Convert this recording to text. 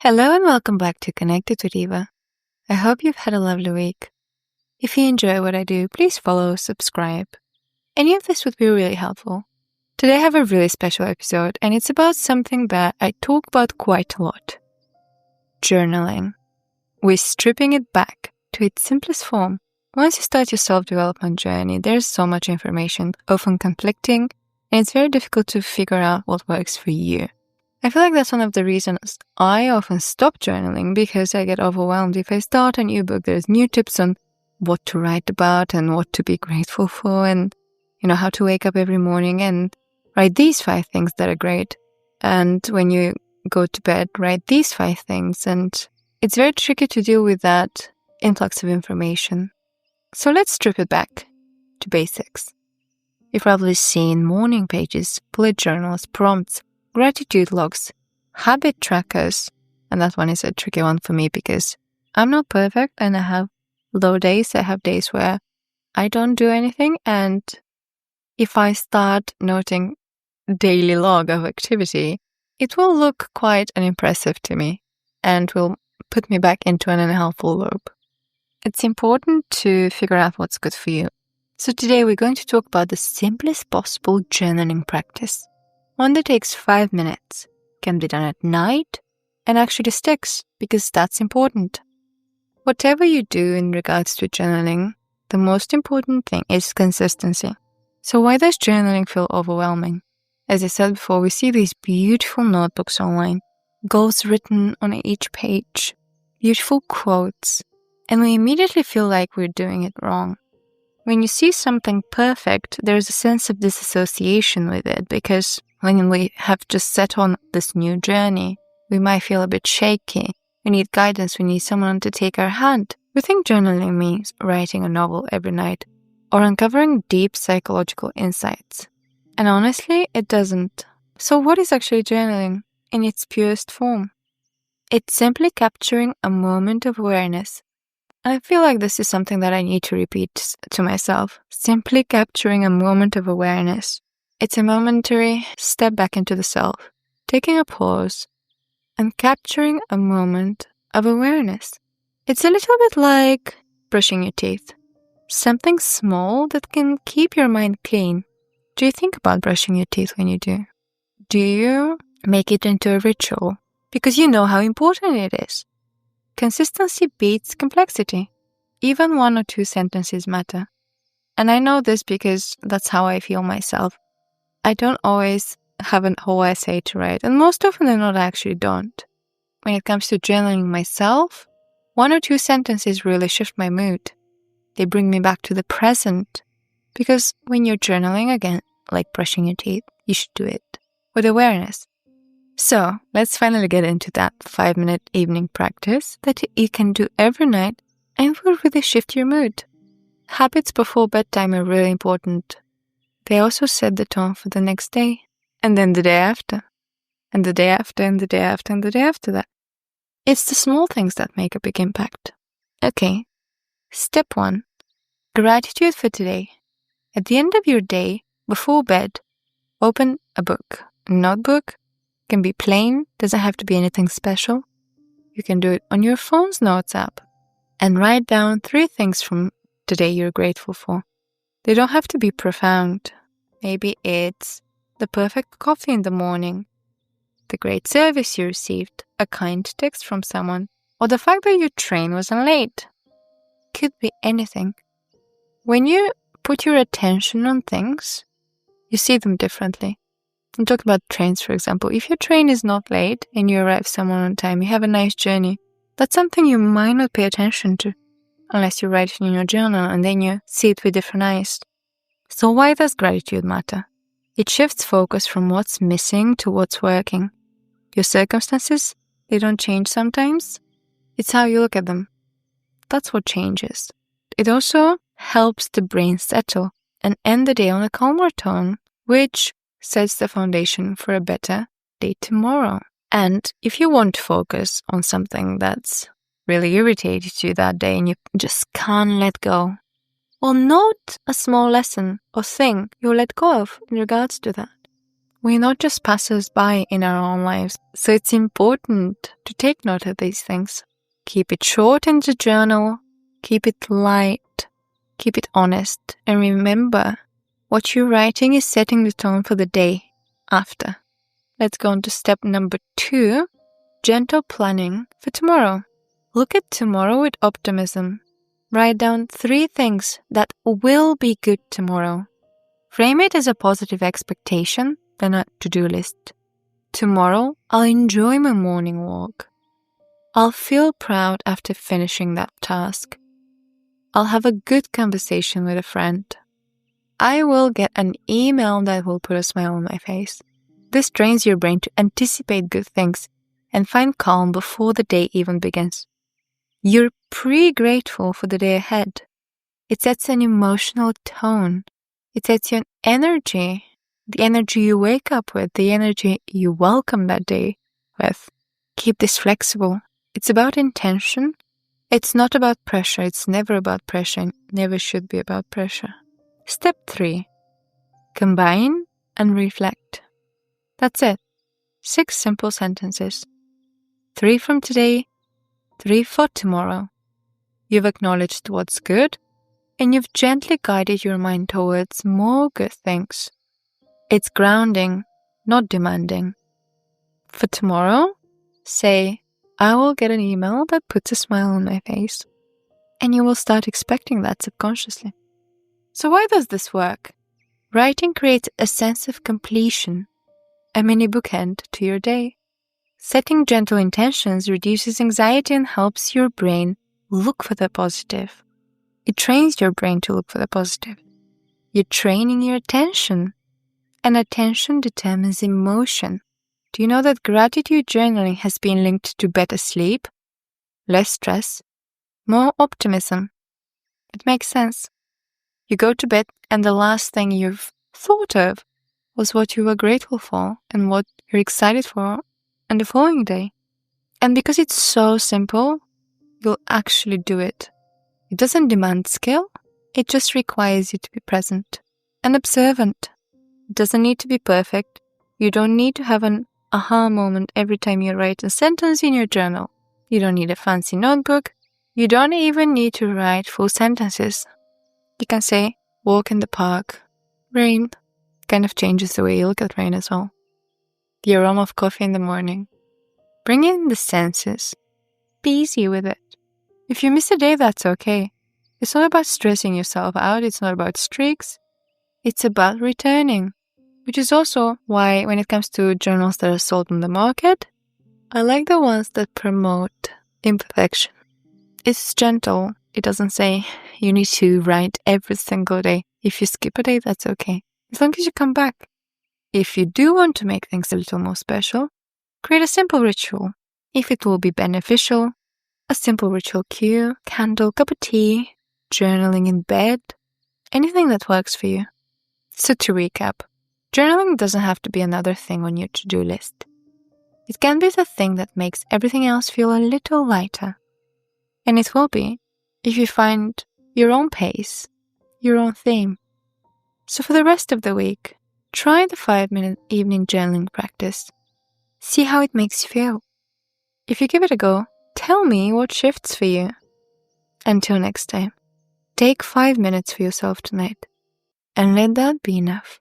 Hello and welcome back to Connected with Eva. I hope you've had a lovely week. If you enjoy what I do, please follow, subscribe. Any of this would be really helpful. Today I have a really special episode and it's about something that I talk about quite a lot. Journaling. We're stripping it back to its simplest form. Once you start your self-development journey, there's so much information, often conflicting, and it's very difficult to figure out what works for you. I feel like that's one of the reasons I often stop journaling, because I get overwhelmed. If I start a new book, there's new tips on what to write about and what to be grateful for and, how to wake up every morning and write these 5 things that are great. And when you go to bed, write these 5 things. And it's very tricky to deal with that influx of information. So let's strip it back to basics. You've probably seen morning pages, bullet journals, prompts, gratitude logs, habit trackers, and that one is a tricky one for me because I'm not perfect and I have low days. I have days where I don't do anything, and if I start noting daily log of activity, it will look quite unimpressive to me and will put me back into an unhelpful loop. It's important to figure out what's good for you. So today we're going to talk about the simplest possible journaling practice. One that takes 5 minutes, can be done at night, and actually sticks, because that's important. Whatever you do in regards to journaling, the most important thing is consistency. So why does journaling feel overwhelming? As I said before, we see these beautiful notebooks online, goals written on each page, beautiful quotes, and we immediately feel like we're doing it wrong. When you see something perfect, there's a sense of disassociation with it, because when we have just set on this new journey, we might feel a bit shaky. We need guidance. We need someone to take our hand. We think journaling means writing a novel every night or uncovering deep psychological insights. And honestly, it doesn't. So what is actually journaling in its purest form? It's simply capturing a moment of awareness. And I feel like this is something that I need to repeat to myself. Simply capturing a moment of awareness. It's a momentary step back into the self, taking a pause and capturing a moment of awareness. It's a little bit like brushing your teeth. Something small that can keep your mind clean. Do you think about brushing your teeth when you do? Do you make it into a ritual? Because you know how important it is. Consistency beats complexity. Even 1 or 2 sentences matter. And I know this because that's how I feel myself. I don't always have a whole essay to write, and most often than not, I actually don't. When it comes to journaling myself, 1 or 2 sentences really shift my mood. They bring me back to the present. Because when you're journaling, again, like brushing your teeth, you should do it with awareness. So let's finally get into that 5-minute evening practice that you can do every night and will really shift your mood. Habits before bedtime are really important. They also set the tone for the next day, and then the day after, and the day after, and the day after, and the day after that. It's the small things that make a big impact. Okay, step 1, gratitude for today. At the end of your day, before bed, open a book. A notebook can be plain, doesn't have to be anything special. You can do it on your phone's notes app and write down 3 things from today you're grateful for. They don't have to be profound. Maybe it's the perfect coffee in the morning, the great service you received, a kind text from someone, or the fact that your train wasn't late. Could be anything. When you put your attention on things, you see them differently. I'm talking about trains, for example. If your train is not late and you arrive somewhere on time, you have a nice journey, that's something you might not pay attention to unless you write it in your journal and then you see it with different eyes. So why does gratitude matter? It shifts focus from what's missing to what's working. Your circumstances, they don't change sometimes. It's how you look at them. That's what changes. It also helps the brain settle and end the day on a calmer tone, which sets the foundation for a better day tomorrow. And if you want to focus on something that's really irritated you that day and you just can't let go, well, note a small lesson or thing you'll let go of in regards to that. We're not just passers-by in our own lives, so it's important to take note of these things. Keep it short in the journal, keep it light, keep it honest, and remember, what you're writing is setting the tone for the day after. Let's go on to step number 2, gentle planning for tomorrow. Look at tomorrow with optimism. Write down 3 things that will be good tomorrow. Frame it as a positive expectation, than a to-do list. Tomorrow, I'll enjoy my morning walk. I'll feel proud after finishing that task. I'll have a good conversation with a friend. I will get an email that will put a smile on my face. This trains your brain to anticipate good things and find calm before the day even begins. You're pre-grateful for the day ahead. It sets an emotional tone. It sets your energy, the energy you wake up with, the energy you welcome that day with. Keep this flexible. It's about intention. It's not about pressure. It's never about pressure. It never should be about pressure. Step 3. Combine and reflect. That's it. 6 simple sentences. 3 from today, 3 for tomorrow. You've acknowledged what's good, and you've gently guided your mind towards more good things. It's grounding, not demanding. For tomorrow, say, I will get an email that puts a smile on my face. And you will start expecting that subconsciously. So why does this work? Writing creates a sense of completion, a mini bookend to your day. Setting gentle intentions reduces anxiety and helps your brain look for the positive. It trains your brain to look for the positive. You're training your attention, and attention determines emotion. Do you know that gratitude journaling has been linked to better sleep, less stress, more optimism? It makes sense. You go to bed and the last thing you've thought of was what you were grateful for and what you're excited for on the following day. And because it's so simple, you'll actually do it. It doesn't demand skill. It just requires you to be present and observant. It doesn't need to be perfect. You don't need to have an aha moment every time you write a sentence in your journal. You don't need a fancy notebook. You don't even need to write full sentences. You can say, walk in the park, rain. Kind of changes the way you look at rain as well. The aroma of coffee in the morning. Bring in the senses. Be easy with it. If you miss a day, that's okay. It's not about stressing yourself out. It's not about streaks. It's about returning. Which is also why when it comes to journals that are sold on the market, I like the ones that promote imperfection. It's gentle. It doesn't say you need to write every single day. If you skip a day, that's okay. As long as you come back. If you do want to make things a little more special, create a simple ritual. If it will be beneficial, a simple ritual cue, candle, cup of tea, journaling in bed, anything that works for you. So to recap, journaling doesn't have to be another thing on your to-do list. It can be the thing that makes everything else feel a little lighter. And it will be if you find your own pace, your own theme. So for the rest of the week, try the 5-minute evening journaling practice. See how it makes you feel. If you give it a go, tell me what shifts for you. Until next time, take 5 minutes for yourself tonight and let that be enough.